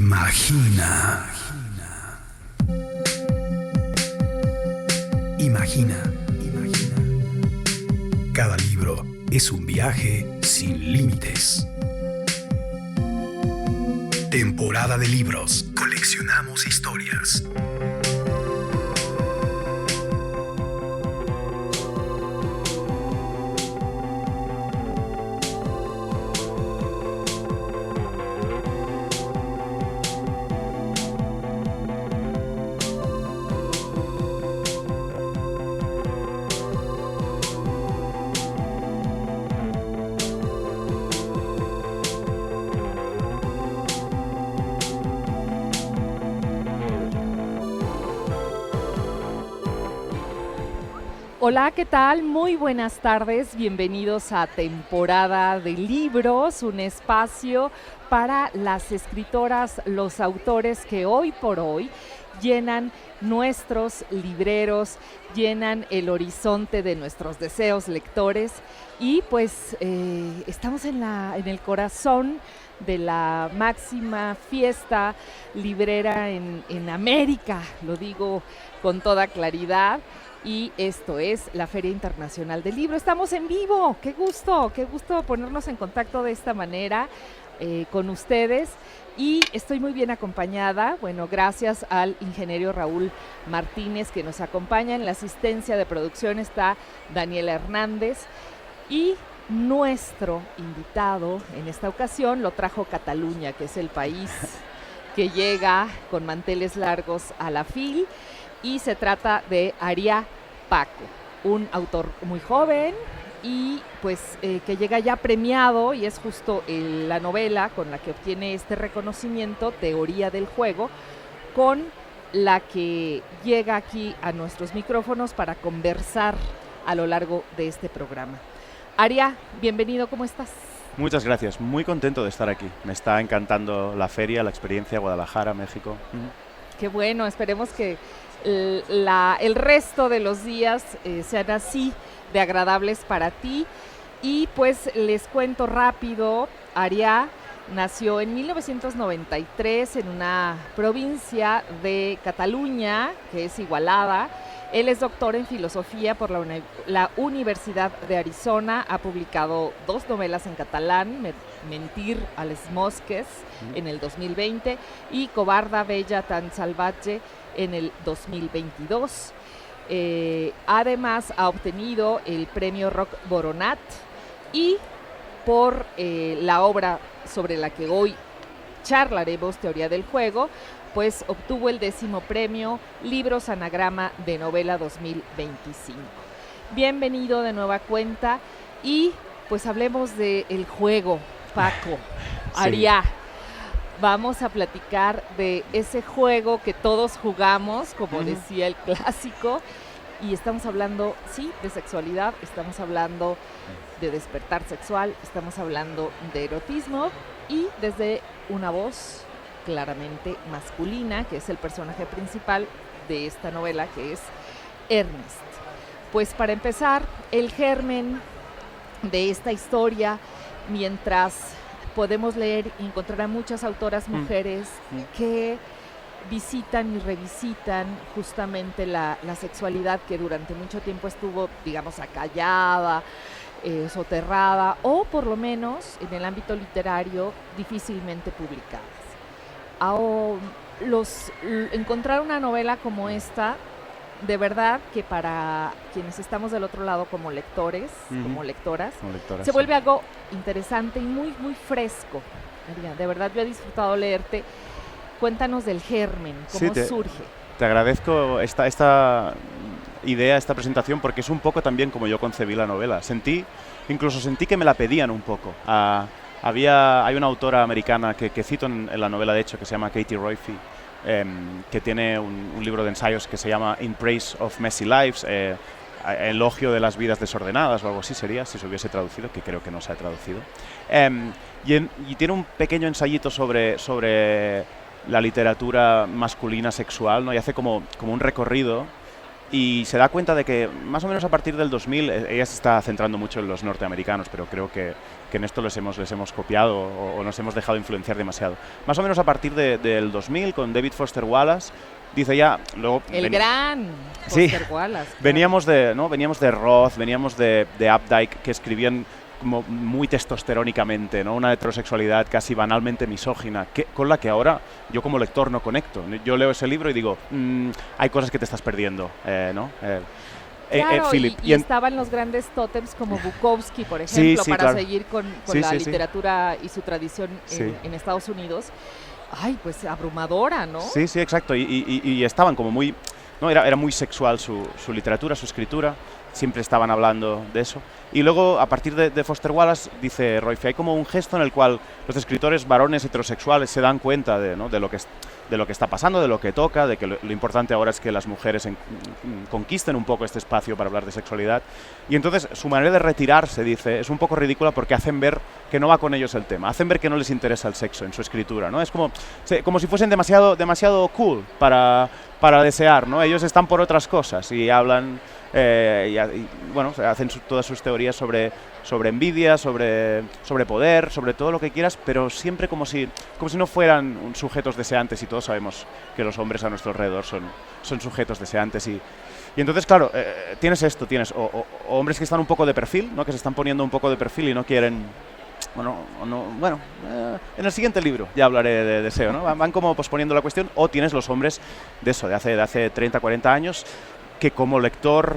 Imagina. Imagina. Cada libro es un viaje sin límites. Temporada de libros. Coleccionamos historias. Hola, ¿qué tal? Muy buenas tardes, bienvenidos a Temporada de Libros, un espacio para las escritoras, los autores que hoy por hoy llenan nuestros libreros, llenan el horizonte de nuestros deseos lectores y pues estamos en el corazón de la máxima fiesta librera en América, lo digo con toda claridad. Y esto es la Feria Internacional del Libro. Estamos en vivo, qué gusto ponernos en contacto de esta manera con ustedes. Y estoy muy bien acompañada, bueno, gracias al ingeniero Raúl Martínez que nos acompaña. En la asistencia de producción está Daniela Hernández. Y nuestro invitado en esta ocasión lo trajo Cataluña, que es el país que llega con manteles largos a la FIL. Y se trata de Ariá Paco, un autor muy joven y pues que llega ya premiado y es justo la novela con la que obtiene este reconocimiento, Teoría del Juego, con la que llega aquí a nuestros micrófonos para conversar a lo largo de este programa. Ariá, bienvenido, ¿cómo estás? Muchas gracias, muy contento de estar aquí. Me está encantando la feria, la experiencia, Guadalajara, México. Qué bueno, esperemos que el resto de los días sean así de agradables para ti. Y pues les cuento rápido, Ariá nació en 1993 en una provincia de Cataluña, que es Igualada. Él es doctor en filosofía por la Universidad de Arizona, ha publicado 2 novelas en catalán, Mentir a les mosques en el 2020 y Covarda Bella tan salvatge en el 2022. Además ha obtenido el premio Roc Boronat y por la obra sobre la que hoy charlaremos, Teoría del Juego, pues obtuvo el 10º premio Libros Anagrama de Novela 2025. Bienvenido de nueva cuenta y pues hablemos del juego, Paco, Ariá. Sí. Vamos a platicar de ese juego que todos jugamos, como decía el clásico, y estamos hablando, sí, de sexualidad, estamos hablando de despertar sexual, estamos hablando de erotismo y desde una voz claramente masculina, que es el personaje principal de esta novela, que es Ernest. Pues para empezar, el germen de esta historia, mientras podemos leer y encontrar a muchas autoras mujeres que visitan y revisitan justamente la sexualidad que durante mucho tiempo estuvo, digamos, acallada, soterrada, o por lo menos en el ámbito literario difícilmente publicadas. Encontrar una novela como esta, de verdad que para quienes estamos del otro lado como lectores, como lectoras, se vuelve algo interesante y muy, muy fresco. De verdad, yo he disfrutado leerte. Cuéntanos del germen, cómo surge. Te agradezco esta idea, esta presentación, porque es un poco también como yo concebí la novela. Incluso sentí que me la pedían un poco. Hay una autora americana que cito en la novela, de hecho, que se llama Katie Roiphy, que tiene un libro de ensayos que se llama In Praise of Messy Lives, elogio de las vidas desordenadas o algo así sería, si se hubiese traducido, que creo que no se ha traducido. Y tiene un pequeño ensayito sobre la literatura masculina sexual, ¿no? Y hace como un recorrido y se da cuenta de que más o menos a partir del 2000, ella se está centrando mucho en los norteamericanos, pero creo que que en esto les hemos copiado o nos hemos dejado influenciar demasiado. Más o menos a partir del 2000, con David Foster Wallace, dice ya... Luego el gran Foster Wallace. Claro. Veníamos de Roth, veníamos de Updike, que escribían como muy testosterónicamente, ¿no? Una heterosexualidad casi banalmente misógina, con la que ahora yo como lector no conecto. Yo leo ese libro y digo, hay cosas que te estás perdiendo, ¿no? Claro, Philip. y estaban los grandes tótems como Bukowski, por ejemplo, sí, para claro. seguir con la literatura y su tradición en Estados Unidos. Ay, pues abrumadora, ¿no? Sí, exacto. Y estaban como muy... ¿no? Era muy sexual su literatura, su escritura. Siempre estaban hablando de eso. Y luego, a partir de Foster Wallace, dice Roy Fee, hay como un gesto en el cual los escritores varones heterosexuales se dan cuenta de lo que está pasando, de lo que toca, de que lo importante ahora es que las mujeres conquisten un poco este espacio para hablar de sexualidad. Y entonces su manera de retirarse, dice, es un poco ridícula porque hacen ver que no va con ellos el tema, hacen ver que no les interesa el sexo en su escritura, ¿no? Es como si fuesen demasiado cool para desear, ¿no? Ellos están por otras cosas y hablan... bueno, hacen todas sus teorías sobre envidia, sobre poder, sobre todo lo que quieras, pero siempre como si no fueran sujetos deseantes, y todos sabemos que los hombres a nuestro alrededor son sujetos deseantes. Y entonces, claro, tienes o hombres que están un poco de perfil, ¿no? Que se están poniendo un poco de perfil y no quieren... en el siguiente libro ya hablaré de deseo, ¿no? Van como posponiendo la cuestión, o tienes los hombres de hace 30, 40 años, que como lector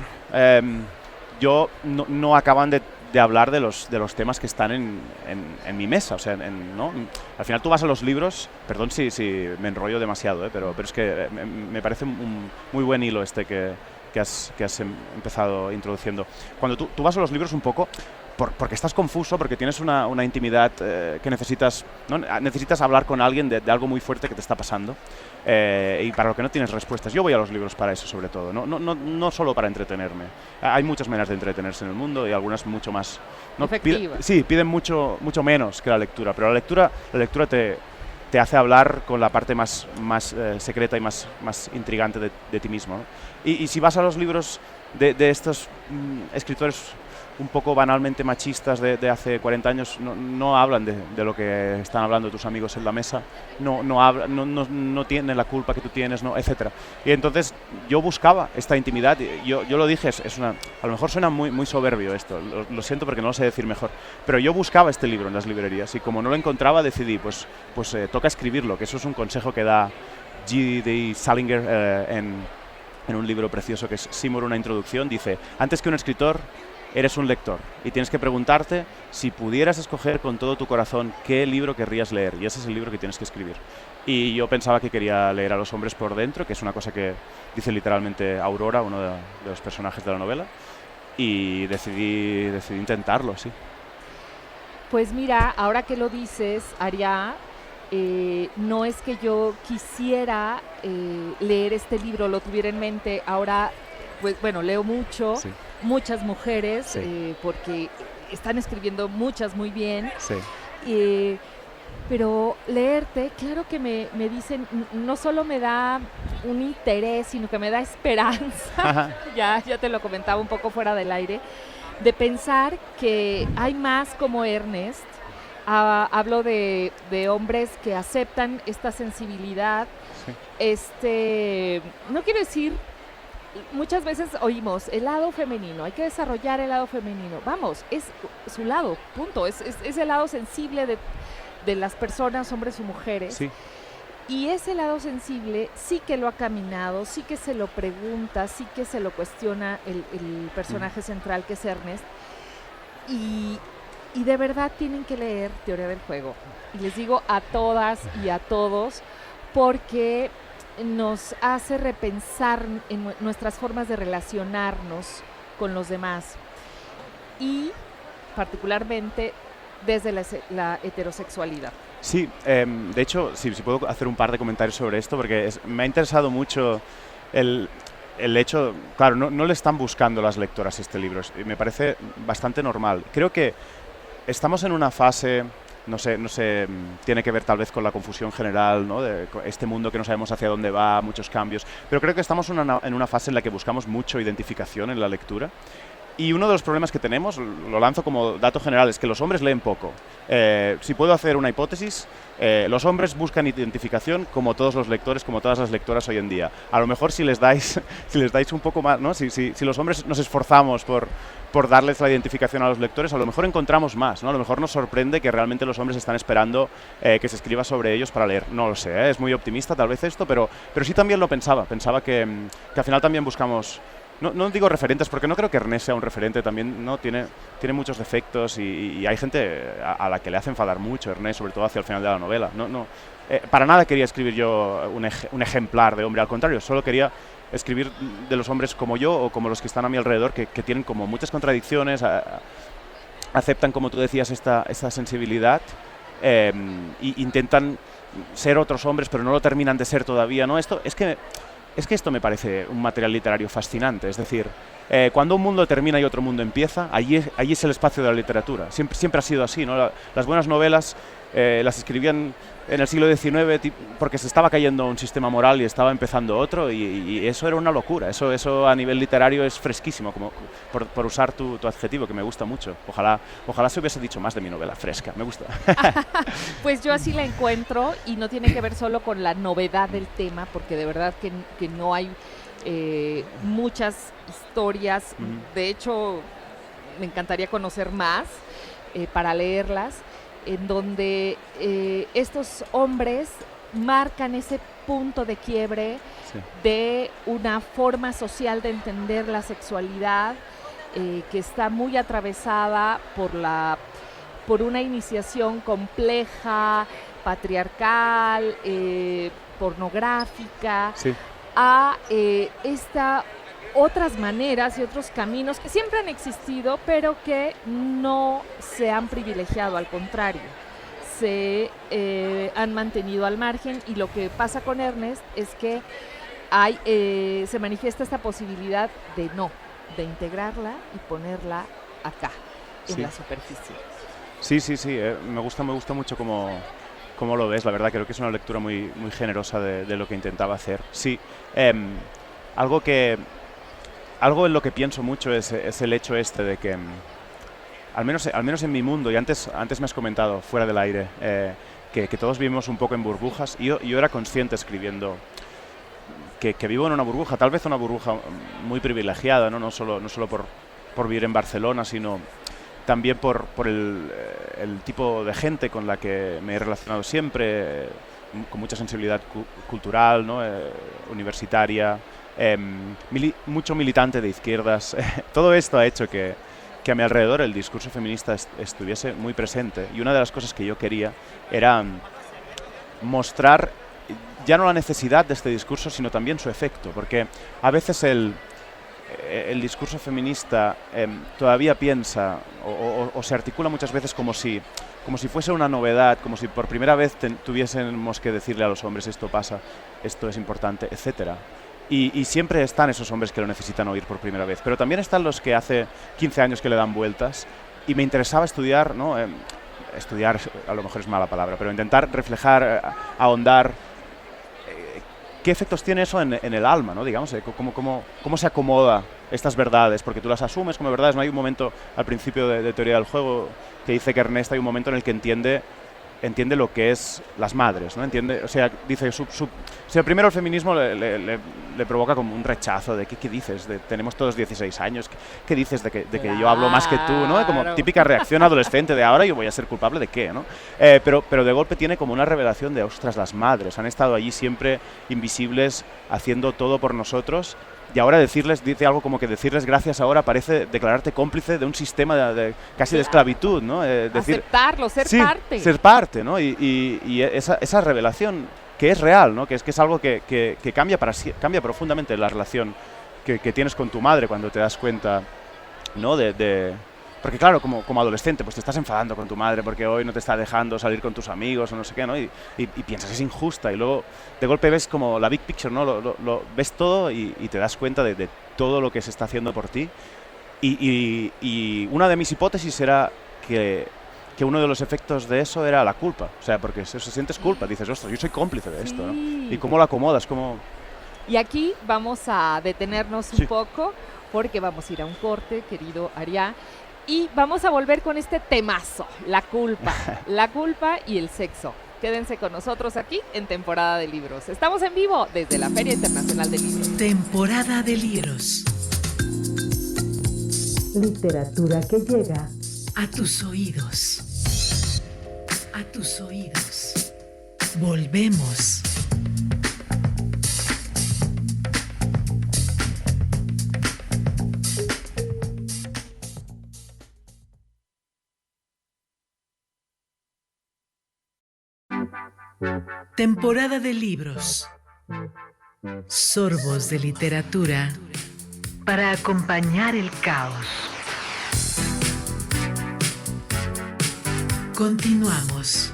no acaban de hablar de los temas que están en mi mesa. O sea, ¿no? Al final tú vas a los libros, perdón si me enrollo demasiado, pero es que me parece un muy buen hilo este que has empezado introduciendo. Cuando tú vas a los libros un poco... porque estás confuso, porque tienes una intimidad que necesitas, ¿no? Necesitas hablar con alguien de algo muy fuerte que te está pasando, y para lo que no tienes respuestas. Yo voy a los libros para eso, sobre todo, no solo para entretenerme. Hay muchas maneras de entretenerse en el mundo y algunas mucho más... ¿no? Piden mucho menos que la lectura, pero la lectura te hace hablar con la parte más secreta y más intrigante de ti mismo, ¿no? Y si vas a los libros de estos escritores un poco banalmente machistas de hace 40 años, no hablan de lo que están hablando tus amigos en la mesa, no tienen la culpa que tú tienes, etcétera. Y entonces yo buscaba esta intimidad. Yo lo dije, a lo mejor suena muy soberbio esto, lo siento porque no lo sé decir mejor, pero yo buscaba este libro en las librerías y como no lo encontraba decidí, pues toca escribirlo, que eso es un consejo que da G.D. Salinger en un libro precioso que es Seymour, una introducción. Dice, antes que un escritor, eres un lector y tienes que preguntarte si pudieras escoger con todo tu corazón qué libro querrías leer, y ese es el libro que tienes que escribir. Y yo pensaba que quería leer A los hombres por dentro, que es una cosa que dice literalmente Aurora, uno de los personajes de la novela, y decidí intentarlo, sí. Pues mira, ahora que lo dices, Aria, no es que yo quisiera leer este libro, lo tuviera en mente. Ahora, pues bueno, leo mucho. Sí. Muchas mujeres, sí. Porque están escribiendo muchas muy bien, sí. Pero leerte, claro que me dicen, no solo me da un interés, sino que me da esperanza, ya te lo comentaba un poco fuera del aire, de pensar que hay más como Ernest. Hablo de hombres que aceptan esta sensibilidad, sí. No quiero decir... Muchas veces oímos el lado femenino, hay que desarrollar el lado femenino. Vamos, es su lado, punto. Es el lado sensible de las personas, hombres o mujeres. Sí. Y ese lado sensible sí que lo ha caminado, sí que se lo pregunta, sí que se lo cuestiona el personaje central, que es Ernest. Y de verdad tienen que leer Teoría del Juego. Y les digo a todas y a todos, porque... nos hace repensar en nuestras formas de relacionarnos con los demás, y particularmente desde la heterosexualidad. Sí, de hecho, si puedo hacer un par de comentarios sobre esto, porque me ha interesado mucho el hecho, claro, no le están buscando las lectoras este libro, me parece bastante normal. Creo que estamos en una fase... No sé, tiene que ver tal vez con la confusión general, ¿no? De este mundo que no sabemos hacia dónde va, muchos cambios. Pero creo que estamos en una fase en la que buscamos mucho identificación en la lectura. Y uno de los problemas que tenemos, lo lanzo como dato general, es que los hombres leen poco. Si puedo hacer una hipótesis, los hombres buscan identificación como todos los lectores, como todas las lectoras hoy en día. A lo mejor si les dais un poco más, ¿no? Si los hombres nos esforzamos por darles la identificación a los lectores, a lo mejor encontramos más, ¿no? A lo mejor nos sorprende que realmente los hombres están esperando que se escriba sobre ellos para leer. No lo sé, es muy optimista tal vez esto, pero sí también lo pensaba. Pensaba que al final también buscamos... No digo referentes, porque no creo que Ernest sea un referente, también no tiene muchos defectos y hay gente a la que le hace enfadar mucho Ernest, sobre todo hacia el final de la novela. Para nada quería escribir yo un ejemplar de hombre, al contrario, solo quería escribir de los hombres como yo o como los que están a mi alrededor, que tienen como muchas contradicciones, aceptan, como tú decías, esta sensibilidad e intentan ser otros hombres, pero no lo terminan de ser todavía, ¿no? Es que esto me parece un material literario fascinante, es decir, cuando un mundo termina y otro mundo empieza, allí es el espacio de la literatura. Siempre ha sido así, ¿no? Las buenas novelas las escribían en el siglo XIX porque se estaba cayendo un sistema moral y estaba empezando otro, y eso era una locura. Eso a nivel literario es fresquísimo, como por usar tu adjetivo, que me gusta mucho. Ojalá se hubiese dicho más de mi novela, fresca, me gusta. Pues yo así la encuentro, y no tiene que ver solo con la novedad del tema, porque de verdad que no hay muchas historias. De hecho, me encantaría conocer más para leerlas, en donde estos hombres marcan ese punto de quiebre de una forma social de entender la sexualidad, que está muy atravesada por una iniciación compleja, patriarcal, pornográfica, a otras maneras y otros caminos que siempre han existido, pero que no se han privilegiado, al contrario, se han mantenido al margen. Y lo que pasa con Ernest es que se manifiesta esta posibilidad de integrarla y ponerla acá, en la superficie. Sí, me gusta mucho cómo lo ves, la verdad. Creo que es una lectura muy, muy generosa de lo que intentaba hacer. Sí, algo en lo que pienso mucho es el hecho de que, al menos en mi mundo, y antes me has comentado, fuera del aire, que todos vivimos un poco en burbujas, y yo era consciente escribiendo que vivo en una burbuja, tal vez una burbuja muy privilegiada, no solo por vivir en Barcelona, sino también por el tipo de gente con la que me he relacionado siempre, con mucha sensibilidad cultural, ¿no? Universitaria, mucho militante de izquierdas. Todo esto ha hecho que a mi alrededor el discurso feminista estuviese muy presente, y una de las cosas que yo quería era mostrar ya no la necesidad de este discurso, sino también su efecto, porque a veces el discurso feminista todavía piensa o se articula muchas veces como si fuese una novedad, como si por primera vez tuviésemos que decirle a los hombres: esto pasa, esto es importante, etcétera. Y siempre están esos hombres que lo necesitan oír por primera vez, pero también están los que hace 15 años que le dan vueltas, y me interesaba estudiar, ¿no? Estudiar a lo mejor es mala palabra, pero intentar reflejar, ahondar qué efectos tiene eso en el alma, ¿no? Digamos, cómo se acomoda estas verdades, porque tú las asumes como verdades. No hay un momento al principio de Teoría del Juego que dice que Ernest, hay un momento en el que entiende lo que es las madres, ¿no? Entiende, o sea, dice, primero el feminismo le provoca como un rechazo de ¿qué dices? Tenemos todos 16 años, ¿qué dices de que yo hablo más que tú, ¿no? Como típica reacción adolescente de ahora yo voy a ser culpable de qué, ¿no? Pero de golpe tiene como una revelación de, ostras, las madres han estado allí siempre invisibles, haciendo todo por nosotros. Y ahora dice algo como que decirles gracias ahora parece declararte cómplice de un sistema casi de esclavitud, ¿no? Aceptarlo, ser parte. Ser parte, ¿no? Y esa revelación que es real, ¿no? Que es algo que cambia profundamente la relación que tienes con tu madre cuando te das cuenta, ¿no? Porque claro, como adolescente, pues te estás enfadando con tu madre porque hoy no te está dejando salir con tus amigos o no sé qué, ¿no? Y piensas que es injusta, y luego de golpe ves como la big picture, ¿no? Lo ves todo y te das cuenta de todo lo que se está haciendo por ti. Y una de mis hipótesis era que uno de los efectos de eso era la culpa. O sea, porque se sientes culpa, dices, ostras, yo soy cómplice de esto, ¿no? ¿Y cómo lo acomodas? Y aquí vamos a detenernos un poco porque vamos a ir a un corte, querido Aria, y vamos a volver con este temazo, la culpa y el sexo. Quédense con nosotros aquí en Temporada de Libros. Estamos en vivo desde la Feria Internacional de Libros. Temporada de Libros. Literatura que llega a tus oídos. A tus oídos. Volvemos. Temporada de Libros. Sorbos de literatura para acompañar el caos. Continuamos.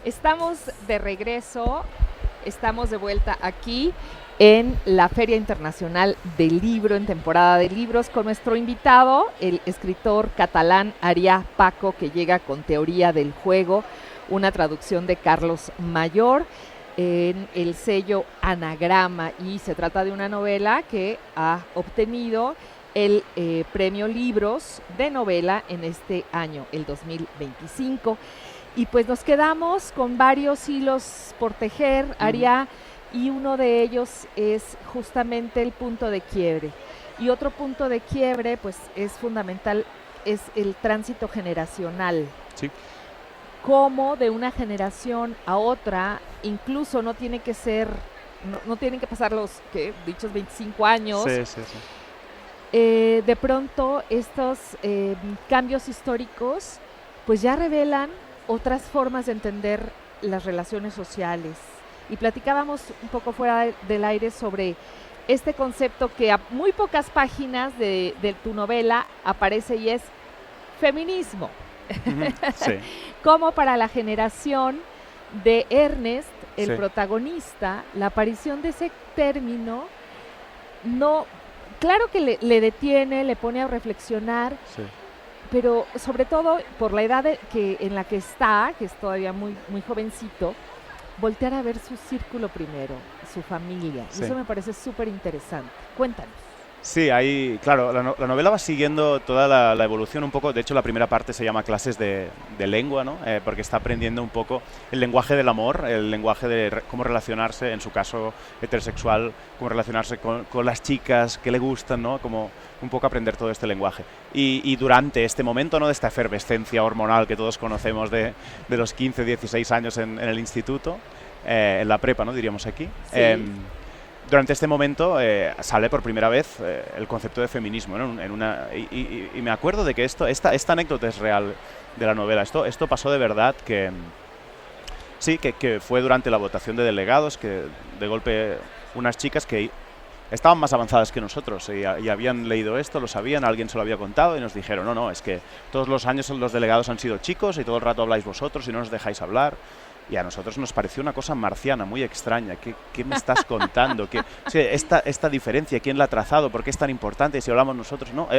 Estamos de regreso, estamos de vuelta aquí en la Feria Internacional del Libro, en Temporada de Libros, con nuestro invitado, el escritor catalán Aria Paco, que llega con Teoría del Juego, una traducción de Carlos Mayor en el sello Anagrama, y se trata de una novela que ha obtenido el Premio Libros de Novela en este año, el 2025. Y pues nos quedamos con varios hilos por tejer, Aria, y uno de ellos es justamente el punto de quiebre. Y otro punto de quiebre, pues es fundamental, es el tránsito generacional. Sí. Cómo de una generación a otra, incluso no tiene que ser, no tienen que pasar los dichos 25 años. Sí. De pronto estos cambios históricos pues ya revelan otras formas de entender las relaciones sociales. Y platicábamos un poco fuera del aire sobre este concepto que a muy pocas páginas de tu novela aparece, y es feminismo. Sí. Como para la generación de Ernest, el protagonista, la aparición de ese término, no, claro que le detiene, le pone a reflexionar, pero sobre todo por la edad en la que está, que es todavía muy, muy jovencito, voltear a ver su círculo primero, su familia. Y eso me parece súper interesante. Cuéntanos. Sí, ahí, claro, la novela va siguiendo toda la evolución un poco. De hecho, la primera parte se llama Clases de lengua, ¿no? Porque está aprendiendo un poco el lenguaje del amor, el lenguaje de cómo relacionarse, en su caso heterosexual, cómo relacionarse con las chicas que le gustan, ¿no? Como un poco aprender todo este lenguaje. Y durante este momento, ¿no?, de esta efervescencia hormonal que todos conocemos de los 15, 16 años en el instituto, en la prepa, ¿no?, diríamos aquí. Sí. Durante este momento sale por primera vez el concepto de feminismo, ¿no? Y me acuerdo de que esta anécdota es real de la novela. Esto pasó de verdad, que fue durante la votación de delegados, que de golpe unas chicas que estaban más avanzadas que nosotros y habían leído esto, lo sabían, alguien se lo había contado y nos dijeron, no, es que todos los años los delegados han sido chicos y todo el rato habláis vosotros y no nos dejáis hablar. Y a nosotros nos pareció una cosa marciana, muy extraña. ¿Qué me estás contando? Esta diferencia, ¿quién la ha trazado? ¿Por qué es tan importante si hablamos nosotros? ¿No? O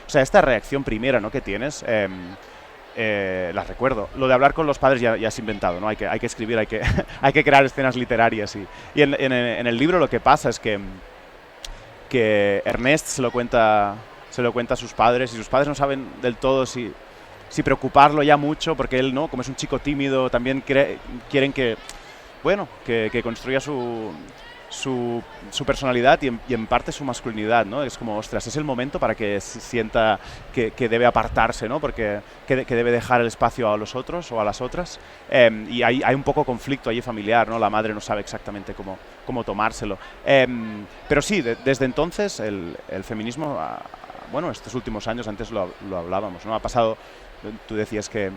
sea, esta reacción primera, ¿no?, que tienes, la recuerdo. Lo de hablar con los padres ya es inventado, ¿no? Hay que escribir, hay que crear escenas literarias. Y en el libro lo que pasa es que Ernest se lo cuenta a sus padres, y sus padres no saben del todo si preocuparlo ya mucho, porque él, ¿no?, como es un chico tímido, también quieren que construya su personalidad y en parte su masculinidad, ¿no? Es como, ostras, es el momento para que sienta que debe apartarse, ¿no?, porque que debe dejar el espacio a los otros o a las otras. Y hay un poco conflicto allí familiar, ¿no? La madre no sabe exactamente cómo tomárselo. Pero sí, desde entonces el feminismo, estos últimos años, antes lo hablábamos, ¿no? Ha pasado. Tú decías que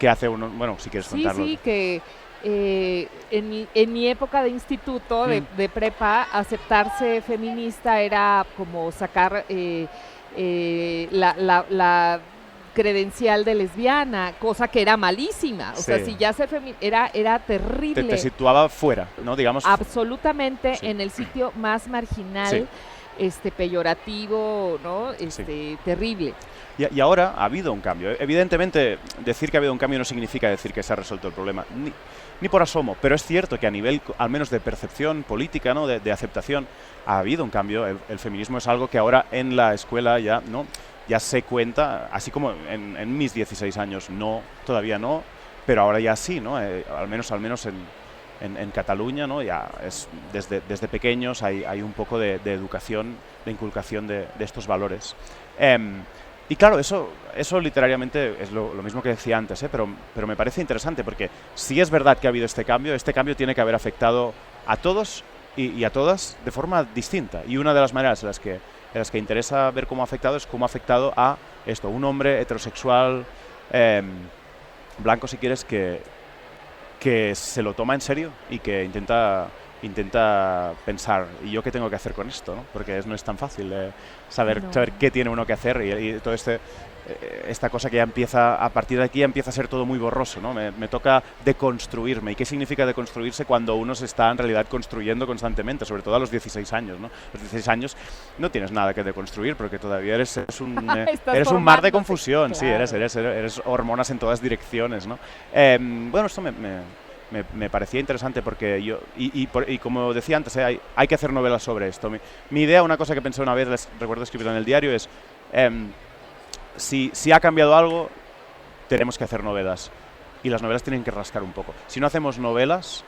hace uno, si quieres contarlo. Sí, que en mi época de instituto, de prepa, aceptarse feminista era como sacar la credencial de lesbiana, cosa que era malísima. O sea, si ya era terrible. Te situaba fuera, ¿no? Digamos. Absolutamente, en el sitio más marginal. peyorativo, ¿no? Terrible. Y ahora ha habido un cambio. Evidentemente, decir que ha habido un cambio no significa decir que se ha resuelto el problema, ni por asomo, pero es cierto que a nivel, al menos de percepción política, ¿no? de aceptación, ha habido un cambio. El feminismo es algo que ahora en la escuela ya, ¿no? ya se cuenta, así como en mis 16 años todavía no, pero ahora ya sí, ¿no? Al menos en Cataluña, ¿no? Ya es desde pequeños hay un poco de educación, de inculcación de estos valores. Y claro, eso literariamente es lo mismo que decía antes, pero me parece interesante porque si es verdad que ha habido este cambio tiene que haber afectado a todos y a todas de forma distinta. Y una de las maneras en las que interesa ver cómo ha afectado es cómo ha afectado a un hombre heterosexual, blanco si quieres, que se lo toma en serio y que intenta pensar, ¿y yo qué tengo que hacer con esto? ¿No? Porque no es tan fácil saber qué tiene uno que hacer y todo esta cosa que ya empieza, a partir de aquí ya empieza a ser todo muy borroso, ¿no? Me toca deconstruirme. ¿Y qué significa deconstruirse cuando uno se está en realidad construyendo constantemente, sobre todo a los 16 años, ¿no? A los 16 años no tienes nada que deconstruir porque todavía eres un mar de confusión, claro. Sí, eres hormonas en todas direcciones, ¿no? Bueno, esto me parecía interesante porque y como decía antes, hay que hacer novelas sobre esto. Mi idea, una cosa que pensé una vez, recuerdo escribirla en el diario, es si ha cambiado algo, tenemos que hacer novelas. Y las novelas tienen que rascar un poco. Si no hacemos novelas,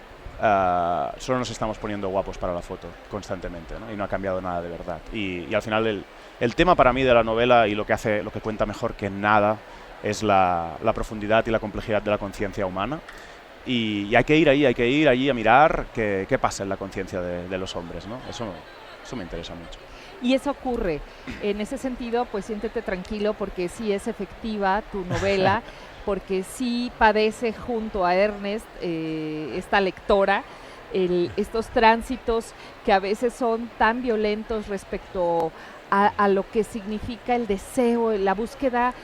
solo nos estamos poniendo guapos para la foto constantemente, ¿no? Y no ha cambiado nada de verdad. Y al final el tema para mí de la novela y lo que cuenta mejor que nada es la profundidad y la complejidad de la conciencia humana. Y hay que ir allí a mirar qué pasa en la conciencia de los hombres, ¿no? Eso me interesa mucho. Y eso ocurre. En ese sentido, pues siéntete tranquilo porque sí es efectiva tu novela, porque sí padece junto a Ernest, esta lectora, estos tránsitos que a veces son tan violentos respecto a lo que significa el deseo, la búsqueda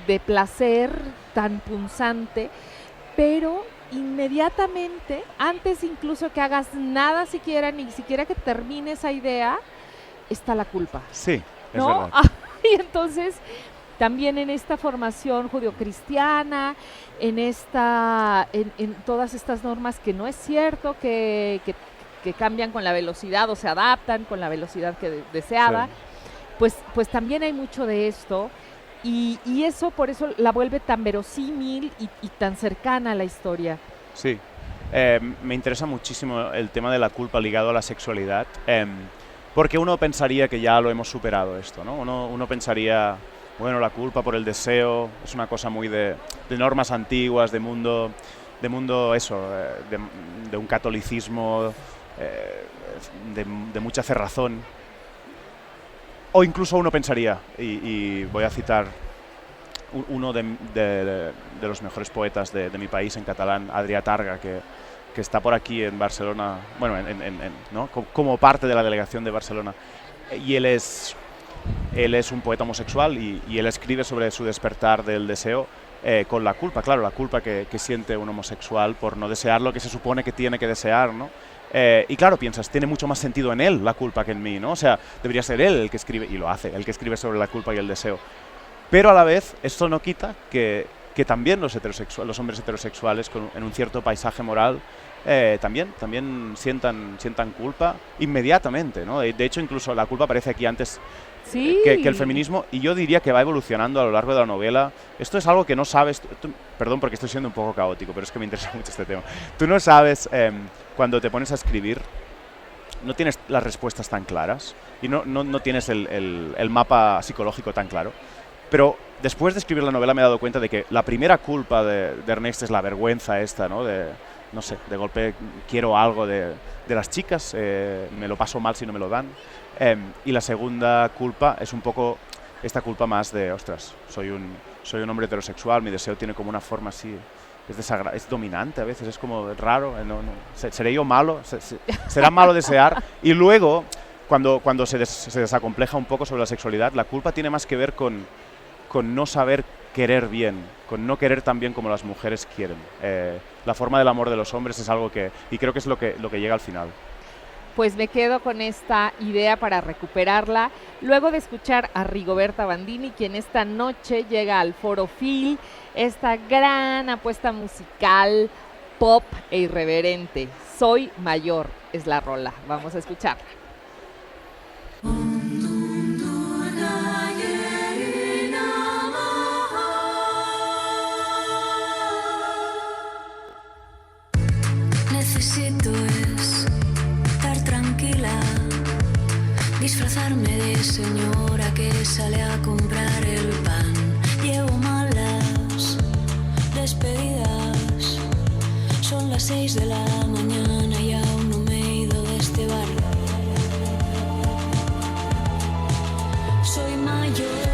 de placer tan punzante, pero inmediatamente, antes incluso que hagas nada siquiera, ni siquiera que termine esa idea, está la culpa. Sí, es ¿no? verdad. Y entonces, también en esta formación judio-cristiana, en todas estas normas que no es cierto que cambian con la velocidad o se adaptan con la velocidad deseada, sí. Pues también hay mucho de esto. Y eso, por eso la vuelve tan verosímil y tan cercana a la historia. Sí, me interesa muchísimo el tema de la culpa ligado a la sexualidad, porque uno pensaría que ya lo hemos superado esto, ¿no? Uno pensaría, bueno, la culpa por el deseo es una cosa muy de normas antiguas, de mundo eso, de un catolicismo, de mucha cerrazón. O incluso uno pensaría, y voy a citar uno de los mejores poetas de mi país en catalán, Adrià Targa, que está por aquí en Barcelona, bueno, ¿no? como parte de la delegación de Barcelona. Y él es un poeta homosexual y él escribe sobre su despertar del deseo con la culpa, claro, la culpa que siente un homosexual por no desear lo que se supone que tiene que desear, ¿no? Y claro, piensas, tiene mucho más sentido en él la culpa que en mí, ¿no? O sea, debería ser él el que escribe, y lo hace, el que escribe sobre la culpa y el deseo. Pero a la vez, esto no quita que también los hombres heterosexuales en un cierto paisaje moral también sientan culpa inmediatamente, ¿no? De hecho, incluso la culpa aparece aquí antes sí. que el feminismo, y yo diría que va evolucionando a lo largo de la novela. Esto es algo que no sabes, perdón porque estoy siendo un poco caótico, pero es que me interesa mucho este tema. Tú no sabes, cuando te pones a escribir, no tienes las respuestas tan claras y no tienes el mapa psicológico tan claro. Pero después de escribir la novela me he dado cuenta de que la primera culpa de Ernest es la vergüenza esta, ¿no? No sé, de golpe quiero algo de las chicas, me lo paso mal si no me lo dan. Y la segunda culpa es un poco esta culpa más de, ostras, soy un hombre heterosexual, mi deseo tiene como una forma así, es dominante a veces, es como raro, ¿seré yo malo? ¿Será malo desear? Y luego, cuando se desacompleja un poco sobre la sexualidad, la culpa tiene más que ver con no saber querer bien, con no querer tan bien como las mujeres quieren. La forma del amor de los hombres es algo y creo que es lo que llega al final. pues me quedo con esta idea para recuperarla, luego de escuchar a Rigoberta Bandini, quien esta noche llega al Foro Phil, esta gran apuesta musical, pop e irreverente. Soy mayor es la rola, vamos a escucharla. Necesito estar tranquila, disfrazarme de señora que sale a comprar el pan. Llevo malas despedidas, son las 6 de la mañana y aún no me he ido de este barrio. Soy mayor.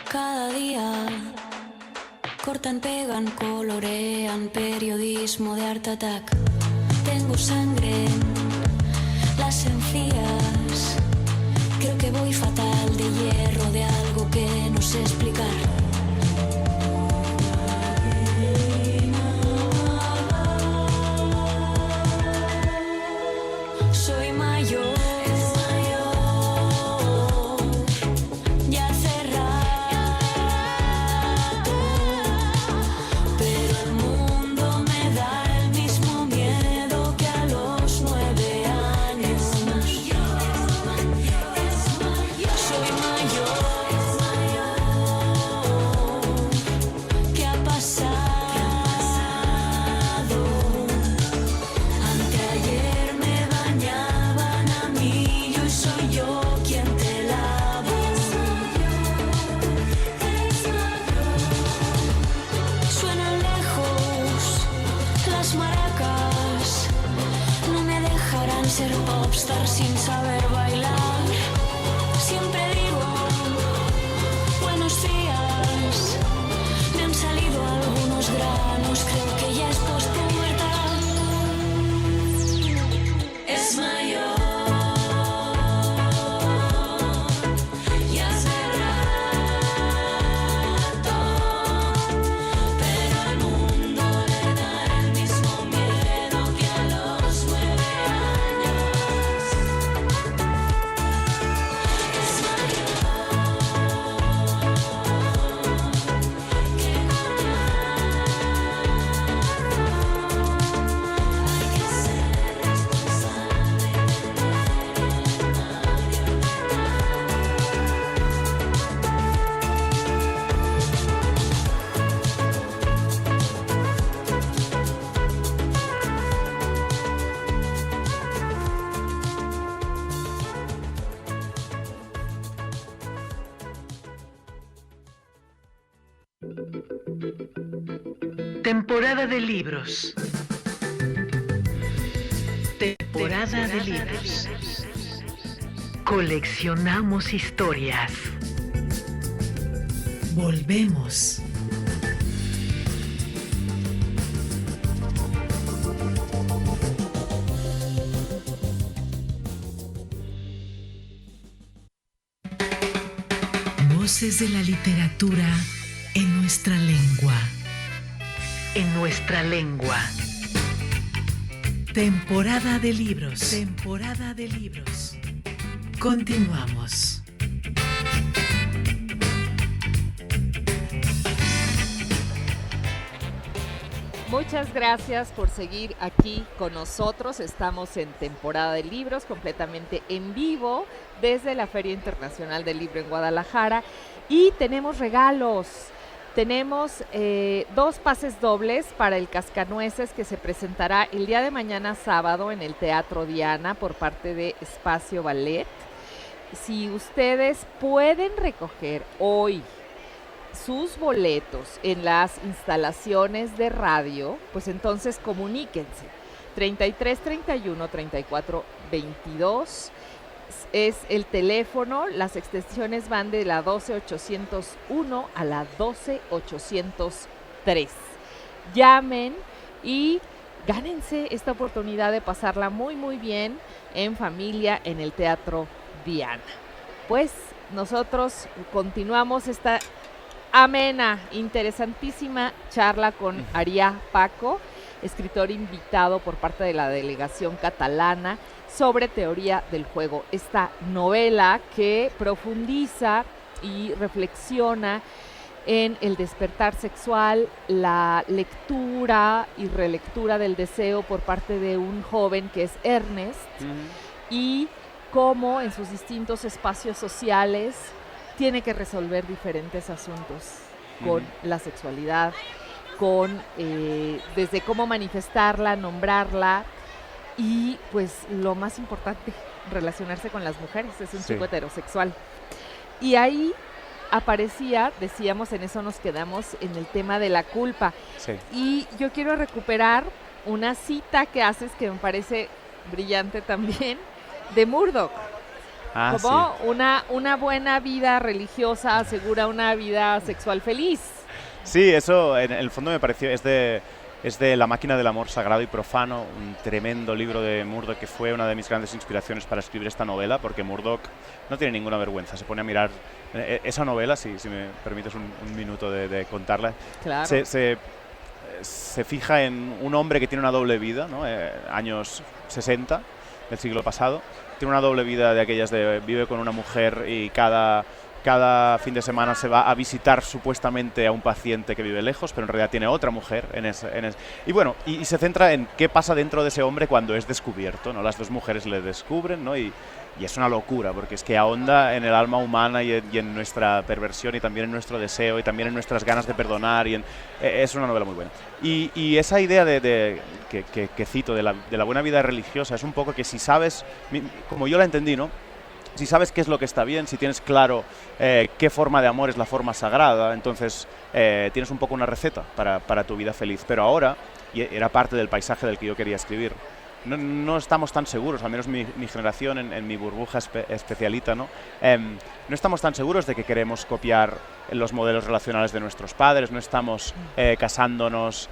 Cada día cortan, pegan, colorean, periodismo de Art Attack. Tengo sangre en las encías, creo que voy fatal de hierro, de algo que no sé explicar. Soy mayor. Ser popstar sin saber bailar. Siempre digo buenos días. Me han salido algunos granos, creo que ya es pospubertad. Es mayor. Temporada de libros. Temporada de libros. Coleccionamos historias. Volvemos. Voces de la literatura en nuestra lengua. En nuestra lengua. Temporada de libros. Temporada de libros. Continuamos. Muchas gracias por seguir aquí con nosotros. Estamos en Temporada de Libros, completamente en vivo desde la Feria Internacional del Libro en Guadalajara. Y tenemos regalos. Tenemos 2 pases dobles para el Cascanueces, que se presentará el día de mañana sábado en el Teatro Diana por parte de Espacio Ballet. Si ustedes pueden recoger hoy sus boletos en las instalaciones de radio, pues entonces comuníquense. 33 31 34 22 es el teléfono, las extensiones van de la 12801 a la 12803. Llamen y gánense esta oportunidad de pasarla muy muy bien en familia en el Teatro Diana. Pues nosotros continuamos esta amena, interesantísima charla con Ariá Paco, escritor invitado por parte de la delegación catalana sobre teoría del juego. Esta novela que profundiza y reflexiona en el despertar sexual, la lectura y relectura del deseo por parte de un joven que es Ernest, y cómo en sus distintos espacios sociales tiene que resolver diferentes asuntos con la sexualidad, con desde cómo manifestarla, nombrarla y pues lo más importante, relacionarse con las mujeres. Es un chico heterosexual. Y ahí aparecía, decíamos, en eso nos quedamos, en el tema de la culpa. Sí. Y yo quiero recuperar una cita que haces que me parece brillante también, de Murdoch. Como una buena vida religiosa asegura una vida sexual feliz. Sí, eso en el fondo me pareció, es de La máquina del amor sagrado y profano, un tremendo libro de Murdoch que fue una de mis grandes inspiraciones para escribir esta novela, porque Murdoch no tiene ninguna vergüenza, se pone a mirar esa novela, si me permites un minuto de contarla. Claro. Se fija en un hombre que tiene una doble vida, ¿no? Años 60 del siglo pasado, tiene una doble vida de aquellas de vive con una mujer y cada fin de semana se va a visitar supuestamente a un paciente que vive lejos, pero en realidad tiene otra mujer y bueno, y se centra en qué pasa dentro de ese hombre cuando es descubierto, ¿no? Las dos mujeres le descubren, ¿no? Y es una locura, porque es que ahonda en el alma humana y en nuestra perversión y también en nuestro deseo y también en nuestras ganas de perdonar es una novela muy buena. Y esa idea que cito de la buena vida religiosa es un poco que si sabes, como yo la entendí, ¿no? Si sabes qué es lo que está bien, si tienes claro qué forma de amor es la forma sagrada, entonces tienes un poco una receta para tu vida feliz. Pero ahora, y era parte del paisaje del que yo quería escribir, no estamos tan seguros, al menos mi generación en mi burbuja especialita, ¿no? No estamos tan seguros de que queremos copiar los modelos relacionales de nuestros padres, no estamos casándonos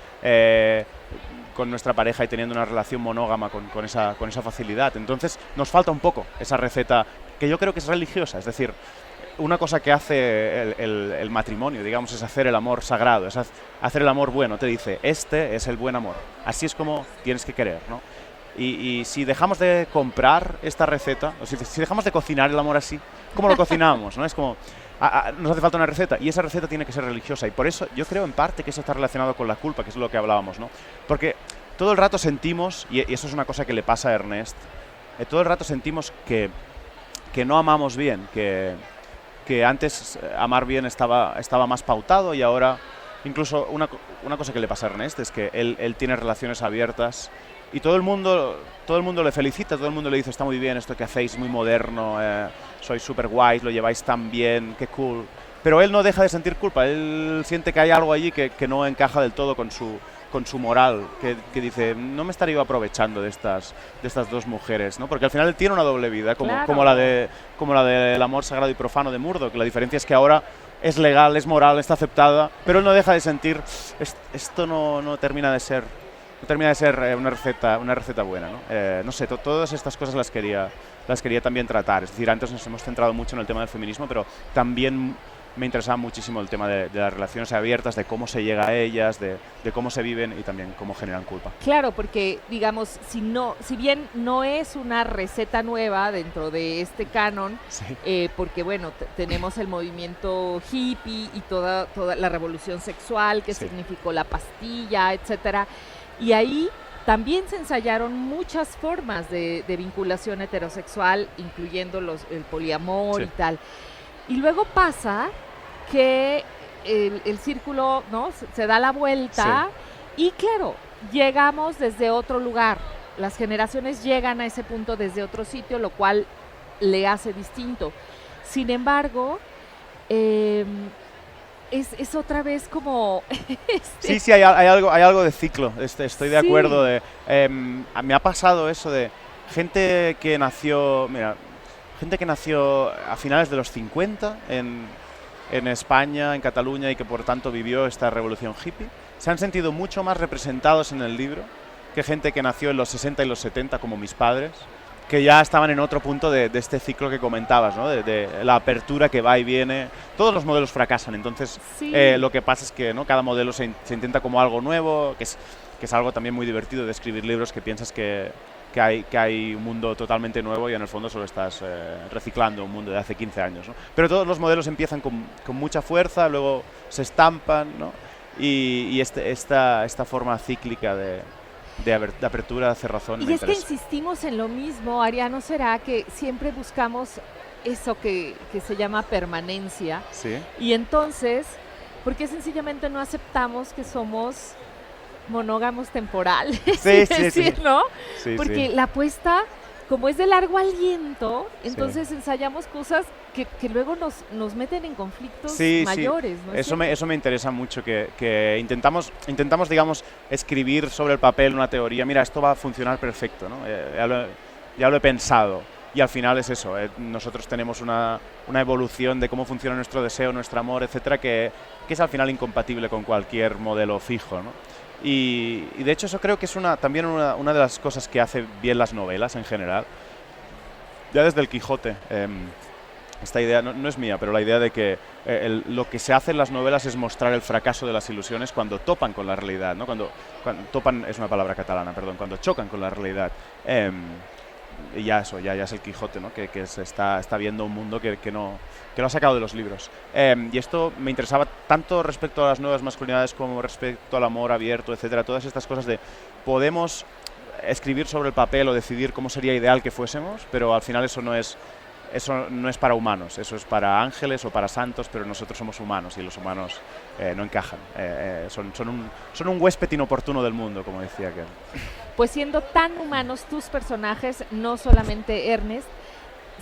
con nuestra pareja y teniendo una relación monógama con esa facilidad. Entonces nos falta un poco esa receta que yo creo que es religiosa, es decir, una cosa que hace el matrimonio, digamos, es hacer el amor sagrado, es hacer el amor bueno. Te dice, este es el buen amor, así es como tienes que querer, ¿no? Y si dejamos de comprar esta receta, o si dejamos de cocinar el amor así, ¿cómo lo cocinamos, no? Es como, nos hace falta una receta, y esa receta tiene que ser religiosa, y por eso yo creo en parte que eso está relacionado con la culpa, que es lo que hablábamos, ¿no? Porque todo el rato sentimos, y eso es una cosa que le pasa a Ernest, todo el rato sentimos que no amamos bien, que antes amar bien estaba más pautado, y ahora incluso una cosa que le pasa a Ernest es que él tiene relaciones abiertas y todo el mundo le felicita, todo el mundo le dice, está muy bien esto que hacéis, muy moderno, sois súper guays, lo lleváis tan bien, qué cool. Pero él no deja de sentir culpa, él siente que hay algo allí que no encaja del todo con su moral, que dice, no me estaría aprovechando de estas dos mujeres, ¿no? Porque al final él tiene una doble vida, como la del amor sagrado y profano de Murdoch, que la diferencia es que ahora es legal, es moral, está aceptada, pero él no deja de sentir, esto no termina de ser una receta buena, ¿no? No sé, todas estas cosas las quería también tratar. Es decir, antes nos hemos centrado mucho en el tema del feminismo, pero también me interesaba muchísimo el tema de las relaciones abiertas, de cómo se llega a ellas, de cómo se viven y también cómo generan culpa. Claro, porque digamos, si bien no es una receta nueva dentro de este canon, sí. Porque bueno, tenemos el movimiento hippie y toda la revolución sexual que sí. significó la pastilla, etcétera. Y ahí también se ensayaron muchas formas de vinculación heterosexual, incluyendo el poliamor sí. y tal. Y luego pasa que el círculo, ¿no? se da la vuelta sí. y claro, llegamos desde otro lugar. Las generaciones llegan a ese punto desde otro sitio, lo cual le hace distinto. Sin embargo, es otra vez como... Sí, hay algo de ciclo, estoy de Sí. acuerdo. Me ha pasado eso de gente que nació a finales de los 50 en España, en Cataluña, y que por tanto vivió esta revolución hippie, se han sentido mucho más representados en el libro que gente que nació en los 60 y los 70, como mis padres, que ya estaban en otro punto de este ciclo que comentabas, ¿no? De la apertura que va y viene. Todos los modelos fracasan, entonces Sí. lo que pasa es que, ¿no?, cada modelo se intenta como algo nuevo, que es algo también muy divertido de escribir libros, que piensas que hay un mundo totalmente nuevo y en el fondo solo estás reciclando un mundo de hace 15 años, ¿no? Pero todos los modelos empiezan con mucha fuerza, luego se estampan, ¿no? Y esta forma cíclica de apertura, cerrazón, Y me es que interesa. insistimos en lo mismo, Ariano, ¿será que siempre buscamos eso que se llama permanencia? Sí, Y entonces, ¿por qué sencillamente no aceptamos que somos monógamos temporales? Sí, Es sí, decir, sí. ¿no? sí, Porque sí. la apuesta, como es de largo aliento, entonces ensayamos cosas que luego nos meten en conflictos Sí, mayores, ¿no? es Eso me interesa mucho, que intentamos, digamos, escribir sobre el papel una teoría. Mira, esto va a funcionar perfecto, ¿no? Ya lo he pensado. Y al final es eso, nosotros tenemos una evolución de cómo funciona nuestro deseo, nuestro amor, etcétera, que es al final incompatible con cualquier modelo fijo, ¿no? Y de hecho eso creo que es también una de las cosas que hace bien las novelas en general. Ya desde el Quijote, esta idea no es mía, pero la idea de que lo que se hace en las novelas es mostrar el fracaso de las ilusiones cuando topan con la realidad, ¿no? Cuando topan, es una palabra catalana, perdón, cuando chocan con la realidad. Y ya es el Quijote, ¿no? Que se está viendo un mundo que lo ha sacado de los libros. Y esto me interesaba tanto respecto a las nuevas masculinidades como respecto al amor abierto, etcétera. Todas estas cosas de podemos escribir sobre el papel o decidir cómo sería ideal que fuésemos, pero al final eso no es para humanos, eso es para ángeles o para santos, pero nosotros somos humanos y los humanos no encajan. Son un huésped inoportuno del mundo, como decía aquel. Pues siendo tan humanos tus personajes, no solamente Ernest,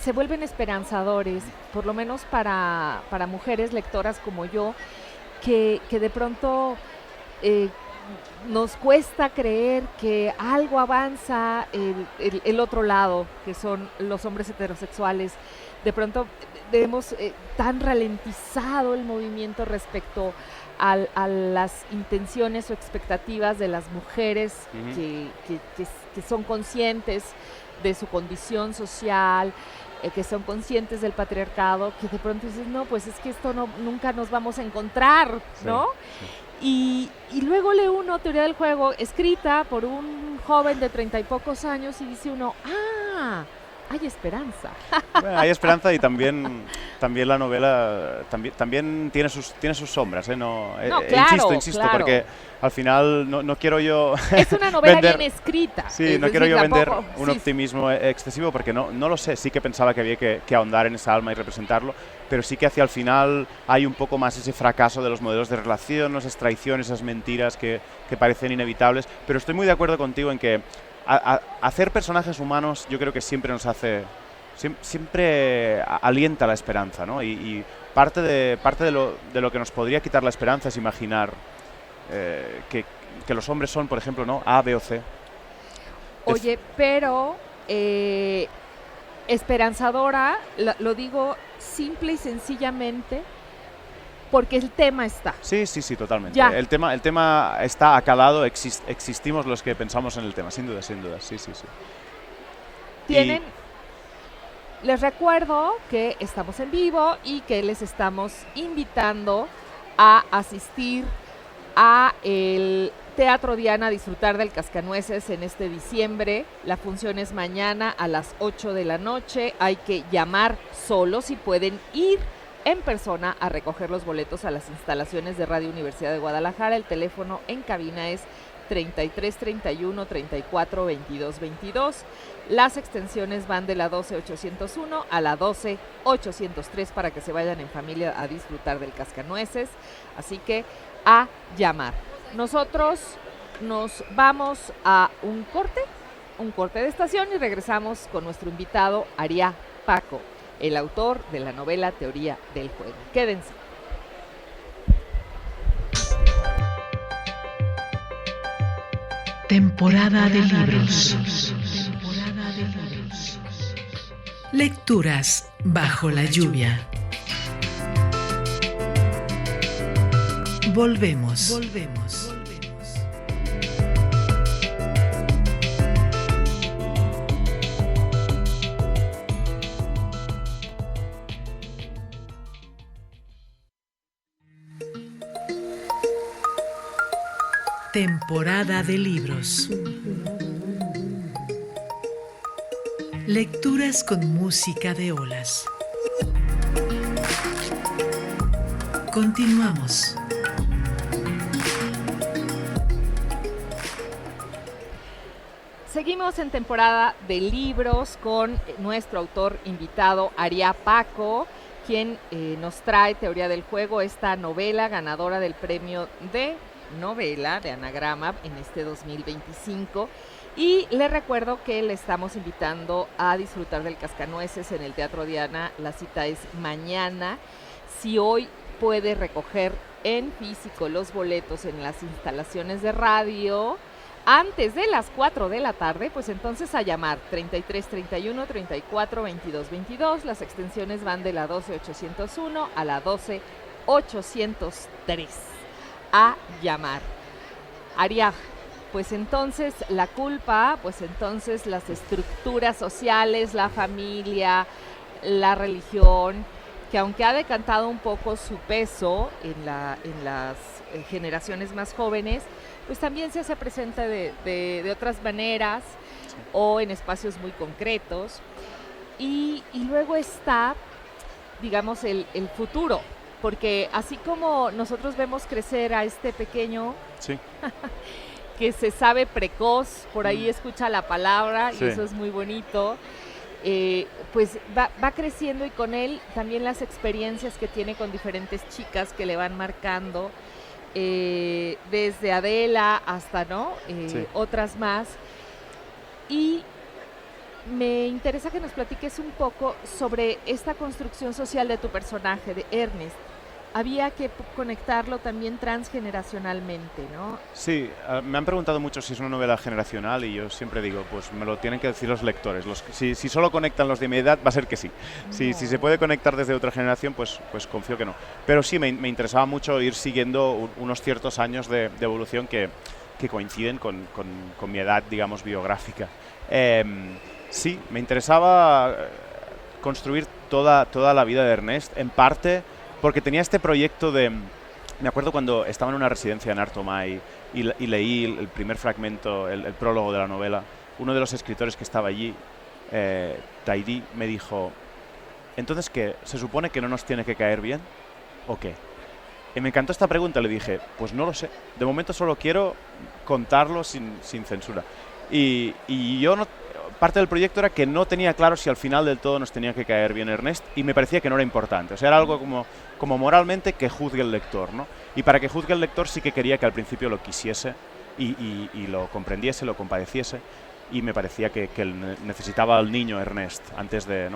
se vuelven esperanzadores, por lo menos para mujeres lectoras como yo, que de pronto nos cuesta creer que algo avanza el otro lado, que son los hombres heterosexuales. De pronto vemos tan ralentizado el movimiento respecto a las intenciones o expectativas de las mujeres que son conscientes de su condición social, que son conscientes del patriarcado, que de pronto dices, no, pues es que esto nunca nos vamos a encontrar, ¿no? Sí. Y luego lee uno Teoría del Juego, escrita por un joven de 30 y pocos años, y dice uno, hay esperanza. Bueno, hay esperanza, y también la novela también tiene sus sombras, ¿eh? Claro, Insisto, claro. Porque al final no quiero yo Es una novela vender, bien escrita. Sí, no quiero yo vender un optimismo excesivo, porque no lo sé. Sí que pensaba que había que ahondar en esa alma y representarlo, pero sí que hacia el final hay un poco más ese fracaso de los modelos de relación, esas traiciones, esas mentiras que parecen inevitables. Pero estoy muy de acuerdo contigo en que hacer personajes humanos, yo creo que siempre nos hace, siempre alienta la esperanza, ¿no? Y parte de lo que nos podría quitar la esperanza es imaginar que los hombres son, por ejemplo, ¿no?, A, B o C. Oye, pero esperanzadora, lo digo simple y sencillamente porque el tema está. Sí, totalmente. Ya. El tema está acalado, existimos los que pensamos en el tema, sin duda, sí. Les recuerdo que estamos en vivo y que les estamos invitando a asistir a el Teatro Diana a disfrutar del Cascanueces en este diciembre. La función es mañana a las 8 de la noche. Hay que llamar solo si pueden ir en persona a recoger los boletos a las instalaciones de Radio Universidad de Guadalajara. El teléfono en cabina es 33 31 34 22 22. Las extensiones van de la 12-801 a la 12-803 para que se vayan en familia a disfrutar del Cascanueces. Así que a llamar. Nosotros nos vamos a un corte de estación, y regresamos con nuestro invitado Ariá Paco, el autor de la novela Teoría del Juego. Quédense. Temporada de libros. Lecturas bajo la lluvia. Volvemos. Temporada de libros. Lecturas con música de olas. Continuamos. Seguimos en temporada de libros con nuestro autor invitado, Aria Paco, quien nos trae Teoría del Juego, esta novela ganadora del premio de novela de Anagrama en este 2025. Y les recuerdo que le estamos invitando a disfrutar del Cascanueces en el Teatro Diana. La cita es mañana. Si hoy puede recoger en físico los boletos en las instalaciones de radio antes de las 4 de la tarde, pues entonces a llamar 33 31 34 22 22. Las extensiones van de la 12801 a la 12803. A llamar. Aria, pues entonces la culpa, pues entonces las estructuras sociales, la familia, la religión, que aunque ha decantado un poco su peso en las generaciones más jóvenes, pues también se hace presente de otras maneras o en espacios muy concretos. Y luego está, digamos, el futuro. Porque así como nosotros vemos crecer a este pequeño Sí. que se sabe precoz, por ahí escucha la palabra Sí. y eso es muy bonito, pues va creciendo y con él también las experiencias que tiene con diferentes chicas que le van marcando, desde Adela hasta Sí. otras más. Y me interesa que nos platiques un poco sobre esta construcción social de tu personaje, de Ernest. Había que conectarlo también transgeneracionalmente, ¿no? Sí, me han preguntado mucho si es una novela generacional y yo siempre digo, pues me lo tienen que decir los lectores. Si solo conectan los de mi edad, va a ser que sí. Si se puede conectar desde otra generación, pues confío que no. Pero sí, me interesaba mucho ir siguiendo unos ciertos años de evolución que coinciden con mi edad, digamos, biográfica. Sí, me interesaba construir toda la vida de Ernest, en parte porque tenía este proyecto de... Me acuerdo cuando estaba en una residencia en Artomai y leí el primer fragmento, el prólogo de la novela. Uno de los escritores que estaba allí, Taidí, me dijo, ¿entonces qué? ¿Se supone que no nos tiene que caer bien? ¿O qué? Y me encantó esta pregunta, le dije, pues no lo sé. De momento solo quiero contarlo sin censura. Y yo no... Parte del proyecto era que no tenía claro si al final del todo nos tenía que caer bien Ernest y me parecía que no era importante. O sea, era algo como moralmente que juzgue el lector, ¿no? Y para que juzgue el lector sí que quería que al principio lo quisiese y lo comprendiese, lo compadeciese, y me parecía que él necesitaba al niño Ernest antes del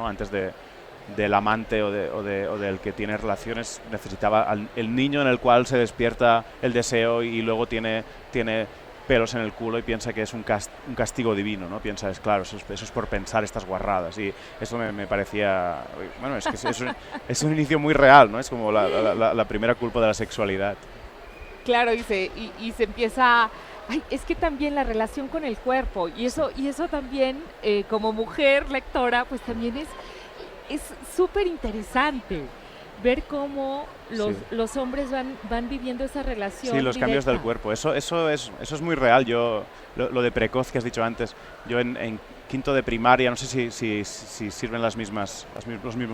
amante o del que tiene relaciones, necesitaba el niño en el cual se despierta el deseo y luego tiene pelos en el culo y piensa que es un castigo divino, ¿no? Piensa, claro, eso es por pensar estas guarradas. Y eso me parecía... Bueno, es que es un inicio muy real, ¿no? Es como la primera culpa de la sexualidad. Claro, y se empieza... Ay, es que también la relación con el cuerpo, y eso también, como mujer lectora, pues también es súper interesante ver cómo los hombres van viviendo esa relación. Sí, los directa. cambios del cuerpo. Eso es muy real. Yo lo de precoz que has dicho antes, yo en quinto de primaria, no sé si sirven los mismos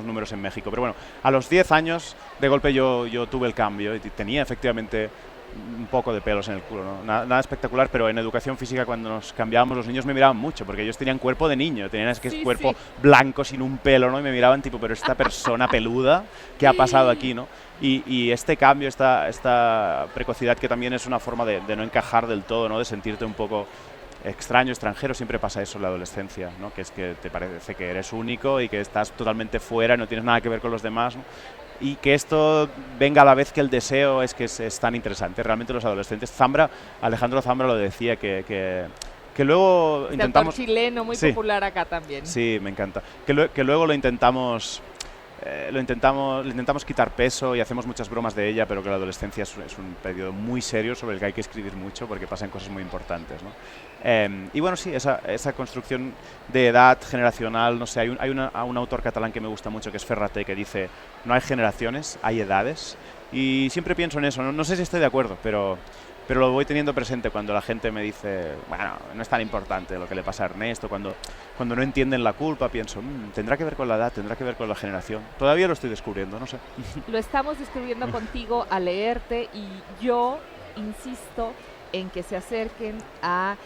números en México, pero bueno, a los 10 años de golpe yo tuve el cambio y tenía efectivamente un poco de pelos en el culo, ¿no? Nada espectacular, pero en educación física cuando nos cambiábamos los niños me miraban mucho, porque ellos tenían cuerpo de niño, tenían cuerpo blanco sin un pelo, ¿no? Y me miraban tipo, pero esta persona peluda, ¿qué ha pasado aquí, no? Y este cambio, esta precocidad que también es una forma de no encajar del todo, ¿no? De sentirte un poco extraño, extranjero, siempre pasa eso en la adolescencia, ¿no? Que es que te parece que eres único y que estás totalmente fuera y no tienes nada que ver con los demás, ¿no? y que esto venga a la vez que el deseo es tan interesante. Realmente los adolescentes, Alejandro Zambra lo decía, que luego intentamos... autor chileno, muy popular acá también. Sí, me encanta. Que luego le intentamos quitar peso y hacemos muchas bromas de ella, pero que la adolescencia es un periodo muy serio sobre el que hay que escribir mucho porque pasan cosas muy importantes, ¿no? Y bueno, sí, esa construcción de edad generacional, no sé, hay un autor catalán que me gusta mucho, que es Ferraté, que dice: no hay generaciones, hay edades. Y siempre pienso en eso, no sé si estoy de acuerdo, pero lo voy teniendo presente cuando la gente me dice, bueno, no es tan importante lo que le pasa a Ernesto, cuando no entienden la culpa, pienso, tendrá que ver con la edad, tendrá que ver con la generación. Todavía lo estoy descubriendo, no sé. Lo estamos descubriendo contigo al leerte, y yo insisto en que se acerquen al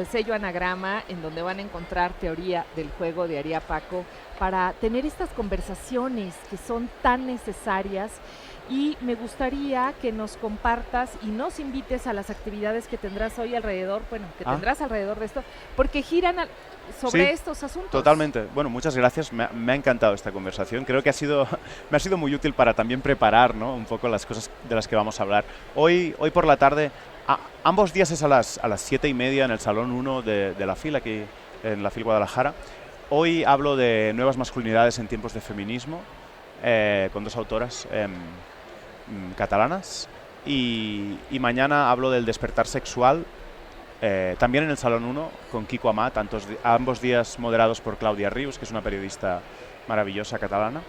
sello Anagrama, en donde van a encontrar Teoría del Juego de Aría Paco, para tener estas conversaciones que son tan necesarias. Y me gustaría que nos compartas y nos invites a las actividades que tendrás hoy alrededor, tendrás alrededor de esto, porque giran sobre estos asuntos. Totalmente. Bueno, muchas gracias. Me ha encantado esta conversación. Creo que me ha sido muy útil para también preparar, ¿no?, un poco las cosas de las que vamos a hablar. Hoy por la tarde, ambos días es a las 7:30 en el Salón 1 de la FIL, aquí en la FIL Guadalajara. Hoy hablo de nuevas masculinidades en tiempos de feminismo, con dos autoras catalanas, y mañana hablo del despertar sexual, también en el Salón 1 con Quico Amat, ambos días moderados por Claudia Rius, que es una periodista maravillosa catalana.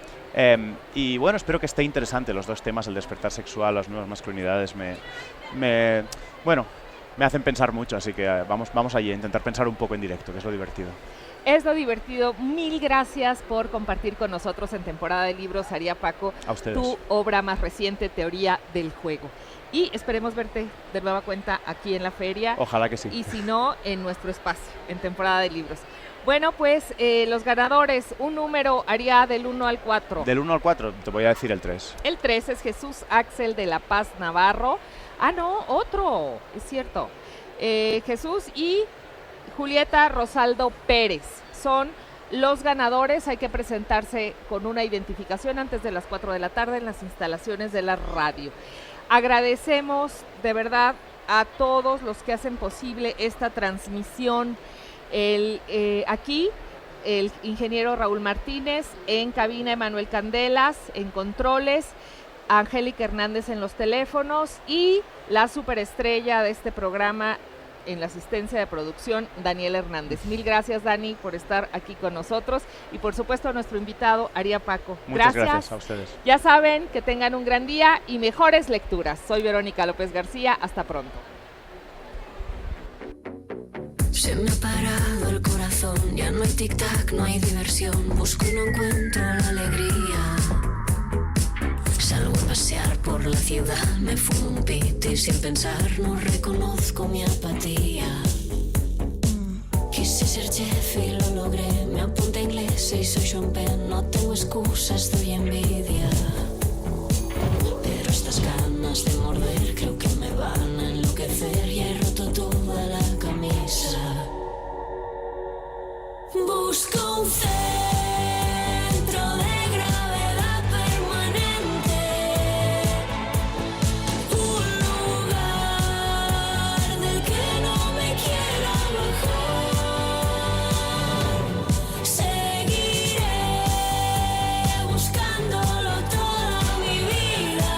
Y bueno, espero que esté interesante los dos temas, el despertar sexual, las nuevas masculinidades. Me hacen pensar mucho, así que vamos allí a intentar pensar un poco en directo, que es lo divertido. Es lo divertido. Mil gracias por compartir con nosotros en Temporada de Libros, Aría Paco, a ustedes, tu obra más reciente, Teoría del Juego. Y esperemos verte de nueva cuenta aquí en la feria. Ojalá que sí. Y si no, en nuestro espacio, en Temporada de Libros. Bueno, pues los ganadores, un número, Aría, del 1 al 4. Del 1 al 4, te voy a decir el 3. El 3 es Jesús Axel de La Paz Navarro. Ah, no, otro, es cierto. Jesús y Julieta Rosaldo Pérez son los ganadores. Hay que presentarse con una identificación antes de las 4 de la tarde en las instalaciones de la radio. Agradecemos de verdad a todos los que hacen posible esta transmisión. Aquí el ingeniero Raúl Martínez, en cabina Emanuel Candelas, en controles Angélica Hernández en los teléfonos, y la superestrella de este programa en la asistencia de producción, Daniel Hernández. Mil gracias, Dani, por estar aquí con nosotros, y por supuesto a nuestro invitado, Aría Paco. Muchas gracias a ustedes. Ya saben, que tengan un gran día y mejores lecturas. Soy Verónica López García, hasta pronto. Se me ha parado el corazón, ya no hay tic-tac, no hay diversión, busco y no encuentro la alegría. Salgo a pasear por la ciudad, me fumo un pit y sin pensar no reconozco mi apatía. Quise ser chef y lo logré, me apunté a inglés y soy Sean Penn, no tengo excusas, doy envidia. Pero estas ganas de morder creo que me van a enloquecer y he roto toda la camisa. Busco un centro de gravedad permanente, un lugar del que no me quiera bajar. Seguiré buscándolo toda mi vida,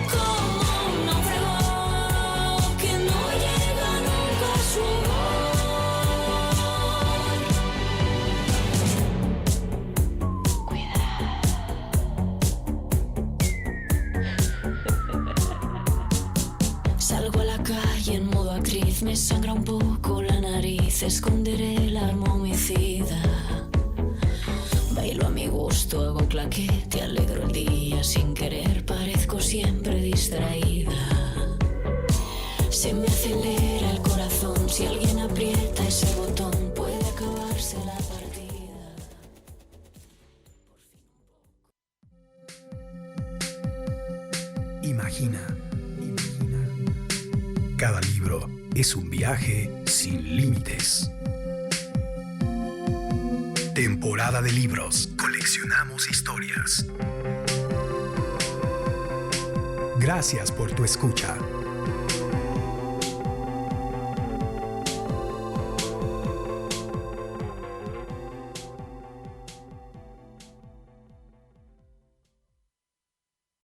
como un náufrago que no llega nunca a su hogar. Salgo a la calle en modo actriz, me sangra un poco la nariz, esconderé el arma homicida. Bailo a mi gusto, hago claquete, alegro el día sin querer, parezco siempre distraída. Se me acelera el corazón, si alguien aprieta ese botón puede acabarse la partida. Imagina. Cada libro es un viaje sin límites. Temporada de Libros, Colección coleccionamos historias. Gracias por tu escucha.